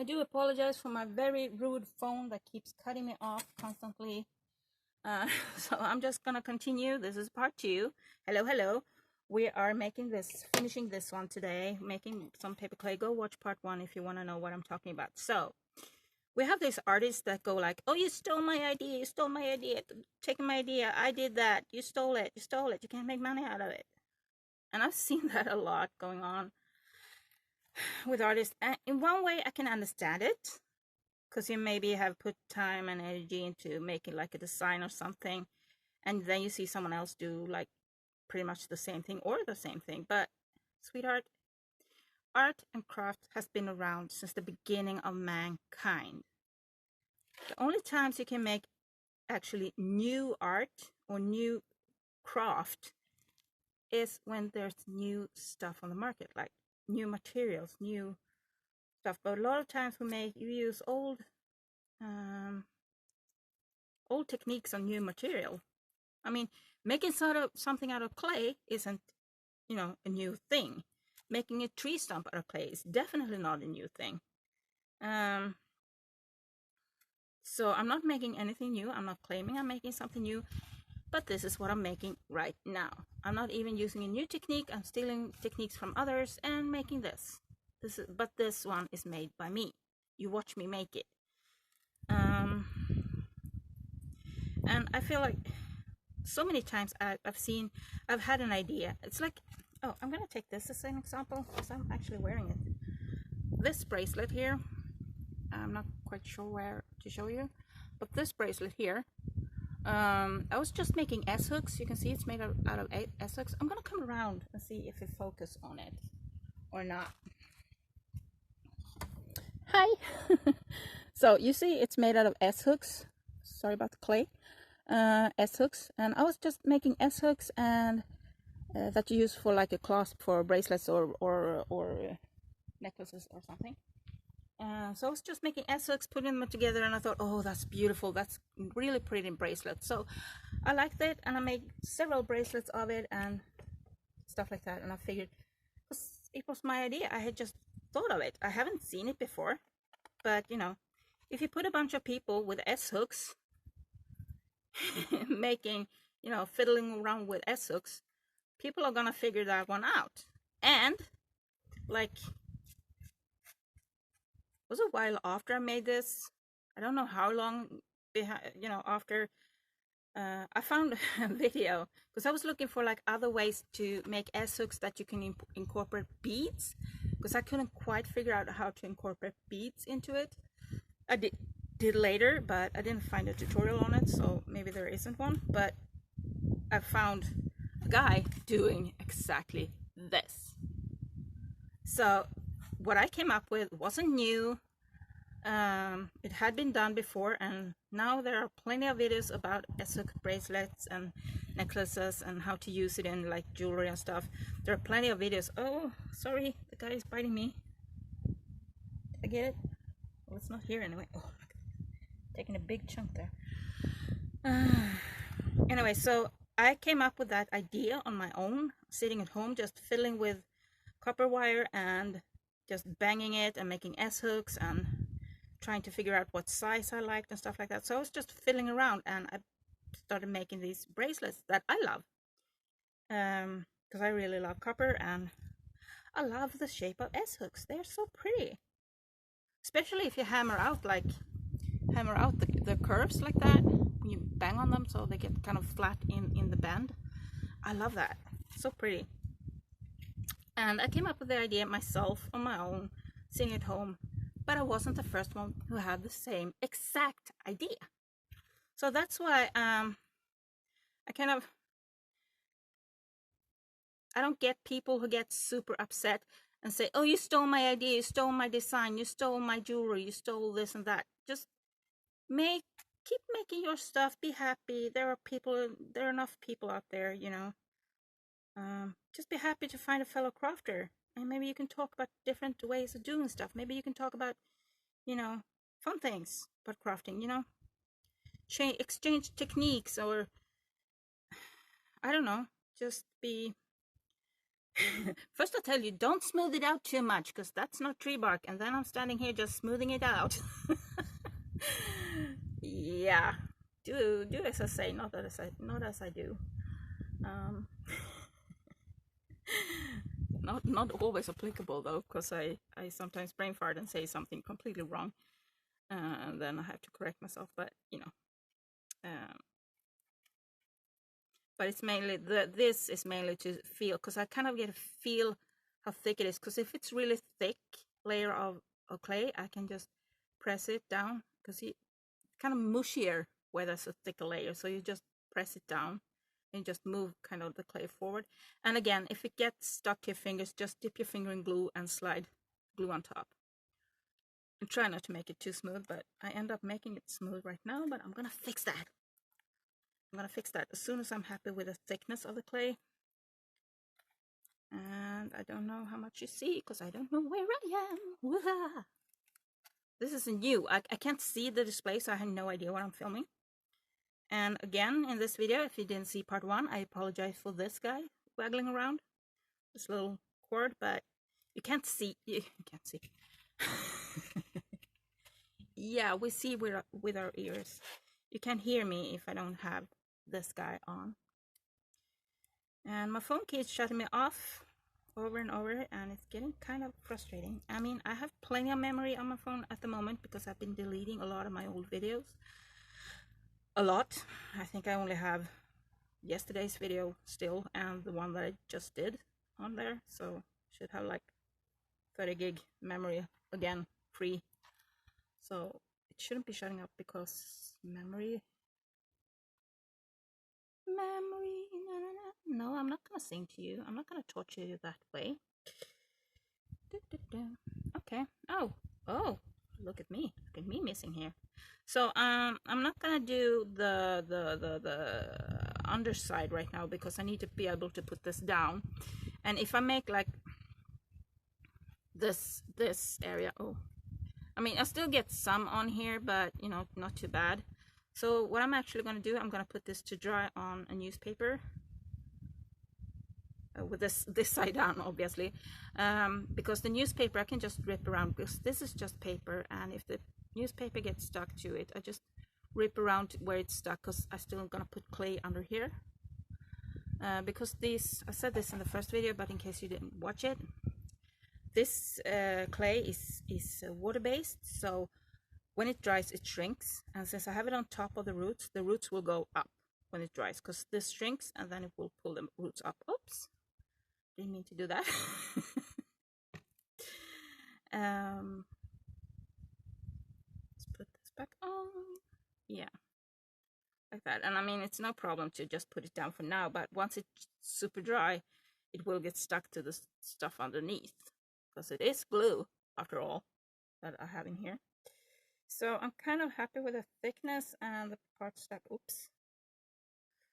I do apologize for my very rude phone that keeps cutting me off constantly. So I'm just gonna continue. This is part 2. Hello, hello. We are finishing this one today, making some paper clay. Go watch part 1 if you want to know what I'm talking about. So we have these artists that go like, oh, you stole my idea, taking my idea, I did that, you stole it, you can't make money out of it. And I've seen that a lot going on with artists. And in one way, I can understand it, because you maybe have put time and energy into making like a design or something, and then you see someone else do like pretty much the same thing or the same thing. But sweetheart, art and craft has been around since the beginning of mankind. The only times you can make actually new art or new craft is when there's new stuff on the market, like new materials, new stuff. But a lot of times you use old techniques on new material. I mean, making something out of clay isn't, a new thing. Making a tree stump out of clay is definitely not a new thing. So I'm not making anything new. I'm not claiming I'm making something new, but this is what I'm making right now. I'm not even using a new technique. I'm stealing techniques from others and making this. But this one is made by me. You watch me make it. And I feel like so many times I've had an idea. It's like, oh, I'm gonna take this as an example because I'm actually wearing it. This bracelet here, I'm not quite sure where to show you, but this bracelet here, I was just making S hooks. You can see it's made out of S hooks. I'm gonna come around and see if we focus on it or not. Hi. So you see it's made out of S hooks. Sorry about the clay. S hooks, and I was just making S hooks, and that you use for like a clasp for bracelets or necklaces or something. So I was just making S hooks, putting them together, and I thought, oh, that's beautiful, that's really pretty bracelet. So I liked it, and I made several bracelets of it and stuff like that. And I figured, it was my idea, I had just thought of it. I haven't seen it before, but if you put a bunch of people with S hooks making, fiddling around with S hooks, people are gonna figure that one out. And like, it was a while after I made this. I don't know how long after. I found a video because I was looking for like other ways to make S hooks that you can incorporate beads, because I couldn't quite figure out how to incorporate beads into it. I did later, but I didn't find a tutorial on it, so maybe there isn't one. But I found a guy doing exactly this. So what I came up with wasn't new. It had been done before, and now there are plenty of videos about S-hook bracelets and necklaces and how to use it in like jewelry and stuff. There are plenty of videos. Oh, sorry, the guy is biting me. Did I get it? Well, it's not here anyway. Oh, taking a big chunk there. Anyway, so I came up with that idea on my own, sitting at home, just fiddling with copper wire and just banging it and making S-hooks and trying to figure out what size I liked and stuff like that. So I was just fiddling around, and I started making these bracelets that I love, because I really love copper, and I love the shape of S-hooks. They're so pretty, especially if you hammer out the curves like that. When you bang on them so they get kind of flat in the bend. I love that. So pretty. And I came up with the idea myself on my own, sitting at home, but I wasn't the first one who had the same exact idea. So that's why I don't get people who get super upset and say, oh, you stole my idea, you stole my design, you stole my jewelry, you stole this and that. Just keep making your stuff, be happy. There are enough people out there, just be happy to find a fellow crafter, and maybe you can talk about different ways of doing stuff. Maybe you can talk about, fun things about crafting, exchange techniques, or I don't know, just be First I tell you, don't smooth it out too much, because that's not tree bark, and then I'm standing here just smoothing it out. Yeah, do as I say, not as I do. Um, not always applicable though, because I sometimes brain fart and say something completely wrong, and then I have to correct myself. But you know, but it's mainly this is mainly to feel, because I kind of get a feel how thick it is. Because if it's really thick layer of clay, I can just press it down, because it's kind of mushier where there's a thicker layer. So you just press it down and just move kind of the clay forward. And again, if it gets stuck to your fingers, just dip your finger in glue and slide glue on top. And try not to make it too smooth, but I end up making it smooth right now. But I'm gonna fix that. I'm gonna fix that as soon as I'm happy with the thickness of the clay. And I don't know how much you see, because I don't know where I am. Woo-ha! This is new. I can't see the display, so I have no idea what I'm filming. And again, in this video, if you didn't see part 1, I apologize for this guy waggling around, this little cord, but you can't see. You can't see. Yeah, we see with our ears. You can't hear me if I don't have this guy on. And my phone keeps shutting me off over and over, and it's getting kind of frustrating. I mean, I have plenty of memory on my phone at the moment, because I've been deleting a lot of my old videos. A lot. I think I only have yesterday's video still, and the one that I just did on there, so should have like 30 gig memory again, free. So it shouldn't be shutting up, because memory, no, I'm not gonna sing to you. I'm not gonna torture you that way. Okay. Oh, look at me missing here. So I'm not gonna do the underside right now, because I need to be able to put this down. And if I make like this area, oh, I mean, I still get some on here, but you know, not too bad. So what I'm actually gonna do, I'm gonna put this to dry on a newspaper. With this side down, obviously, because the newspaper I can just rip around, because this is just paper, and if the newspaper gets stuck to it, I just rip around where it's stuck, because I'm still gonna put clay under here, because these, I said this in the first video, but in case you didn't watch it, this clay is water-based, so when it dries it shrinks, and since I have it on top of the roots will go up when it dries, because this shrinks and then it will pull the roots up. Oops, didn't mean to do that. Let's put this back on. Yeah, like that. And I mean, it's no problem to just put it down for now, but once it's super dry, it will get stuck to the stuff underneath, because it is glue after all that I have in here. So I'm kind of happy with the thickness and the parts that, oops,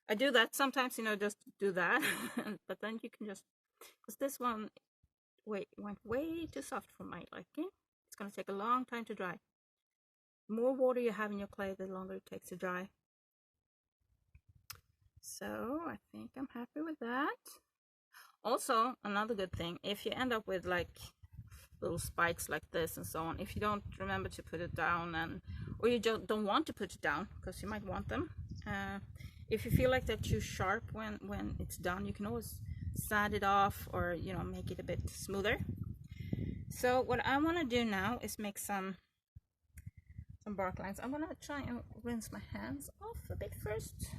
I do that sometimes, you know, just do that. But then you can just, because this one went way too soft for my liking. It's going to take a long time to dry. The more water you have in your clay, the longer it takes to dry. So I think I'm happy with that. Also, another good thing, if you end up with like little spikes like this and so on, if you don't remember to put it down, and or you don't want to put it down, because you might want them, if you feel like they're too sharp when it's done, you can always sand it off, or you know, make it a bit smoother. So what I want to do now is make some bark lines. I'm gonna try and rinse my hands off a bit first,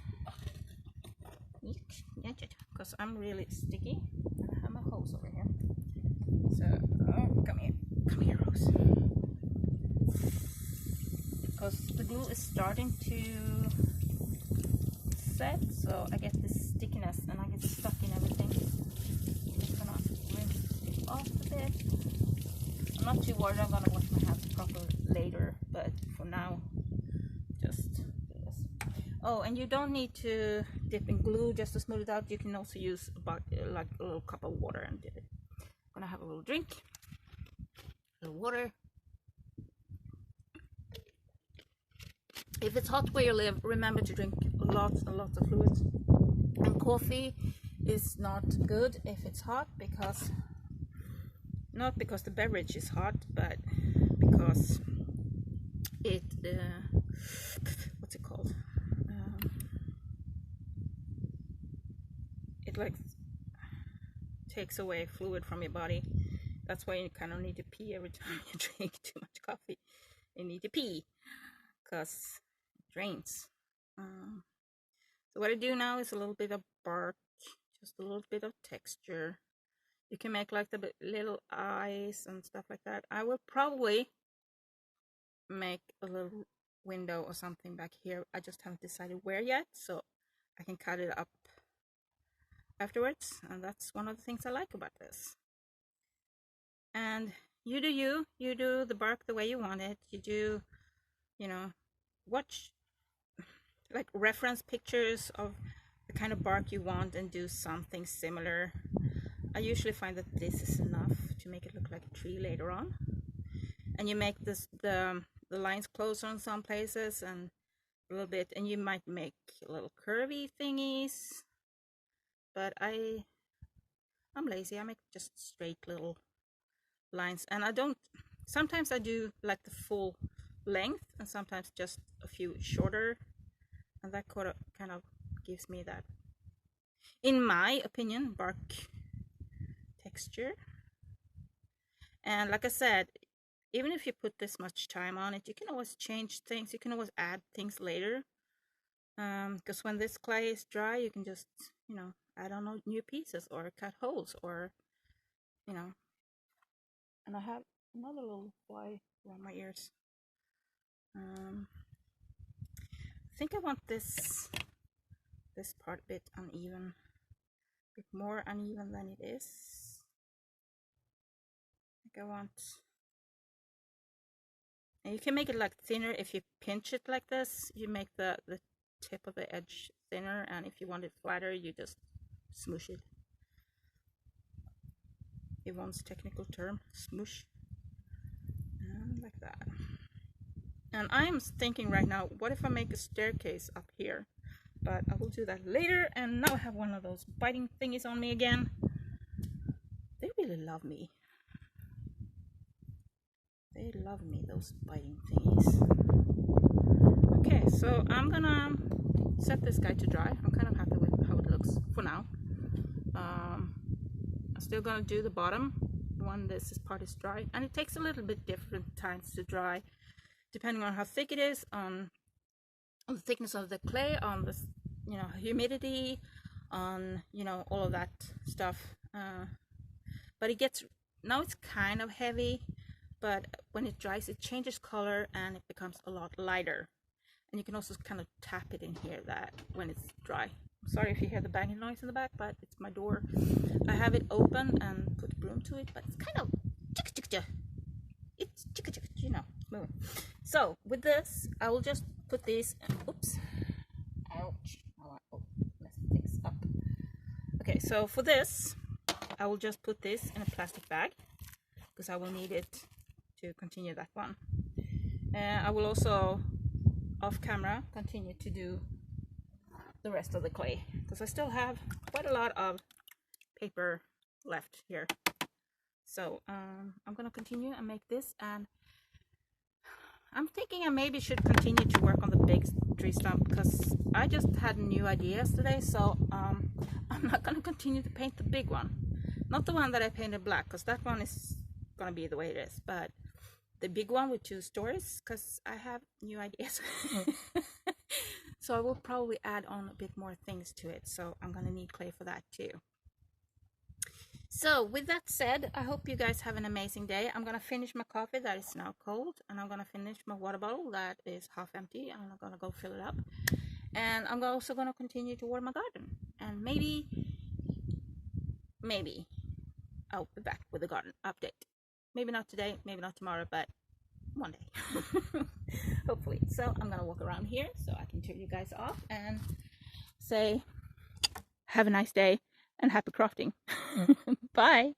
because I'm really sticky. I have my hose over here. So, oh, come here, Rose. Because the glue is starting to set, so I get this stickiness and I get stuck in everything. I'm just gonna rinse it off a bit. I'm not too worried. I'm gonna wash my hands properly later, but for now, just do this. Oh, and you don't need to dip in glue just to smooth it out. You can also use about like a little cup of water and dip it. I'm gonna have a little drink, a little water. If it's hot where you live, remember to drink lots and lots of fluids. And coffee is not good if it's hot, because not because the beverage is hot, but because it what's it called, it like takes away fluid from your body. That's why you kind of need to pee every time you drink too much coffee. You need to pee because it drains. So what I do now is a little bit of bark, just a little bit of texture. You can make like the little eyes and stuff like that. I will probably make a little window or something back here. I just haven't decided where yet, so I can cut it up afterwards. And that's one of the things I like about this. And you do the bark the way you want it. You do, you know, watch, like, reference pictures of the kind of bark you want and do something similar. I usually find that this is enough to make it look like a tree later on. And you make this the lines closer on some places and a little bit, and you might make little curvy thingies. But I'm lazy. I make just straight little lines, and I don't. Sometimes I do like the full length, and sometimes just a few shorter, and that kind of gives me that, in my opinion, bark texture. And like I said, even if you put this much time on it, you can always change things. You can always add things later, because when this clay is dry, you can just, you know, add on new pieces or cut holes, or, you know. And I have another little fly around my ears. I think I want this part a bit uneven, a bit more uneven than it is. I think I want, and you can make it like thinner if you pinch it like this. You make the tip of the edge thinner, and if you want it flatter, you just smoosh it. Yvonne's technical term, smoosh, and like that. And I'm thinking right now, what if I make a staircase up here? But I will do that later. And now I have one of those biting thingies on me again. They really love me. They love me, those biting thingies. Okay, so I'm gonna set this guy to dry. I'm kind of happy with how it looks for now. I'm still gonna do the bottom when this part is dry, and it takes a little bit different times to dry, depending on how thick it is, on the thickness of the clay, on the, you know, humidity, on, you know, all of that stuff. But it gets, now it's kind of heavy, but when it dries, it changes color and it becomes a lot lighter. And you can also kind of tap it in here, that when it's dry. Sorry if you hear the banging noise in the back, but it's my door. I have it open and put broom to it, but it's kind of it's you know, moving. So with this, I will just put these. Oops! Ouch! Oh, mess things up. Okay, so for this, I will just put this in a plastic bag because I will need it to continue that one. I will also, off camera, continue to do the rest of the clay because I still have quite a lot of paper left here. So I'm gonna continue and make this, and I'm thinking I maybe should continue to work on the big tree stump because I just had new ideas today. So I'm not gonna continue to paint the big one, not the one that I painted black, because that one is gonna be the way it is, but the big one with 2 stories, because I have new ideas. So I will probably add on a bit more things to it, so I'm gonna need clay for that too. So with that said, I hope you guys have an amazing day. I'm gonna finish my coffee that is now cold, and I'm gonna finish my water bottle that is half empty, and I'm gonna go fill it up. And I'm also gonna continue to water my garden, and maybe I'll be back with a garden update. Maybe not today, maybe not tomorrow, but one day. Hopefully. So I'm gonna walk around here so I can turn you guys off and say have a nice day and happy crafting. Bye.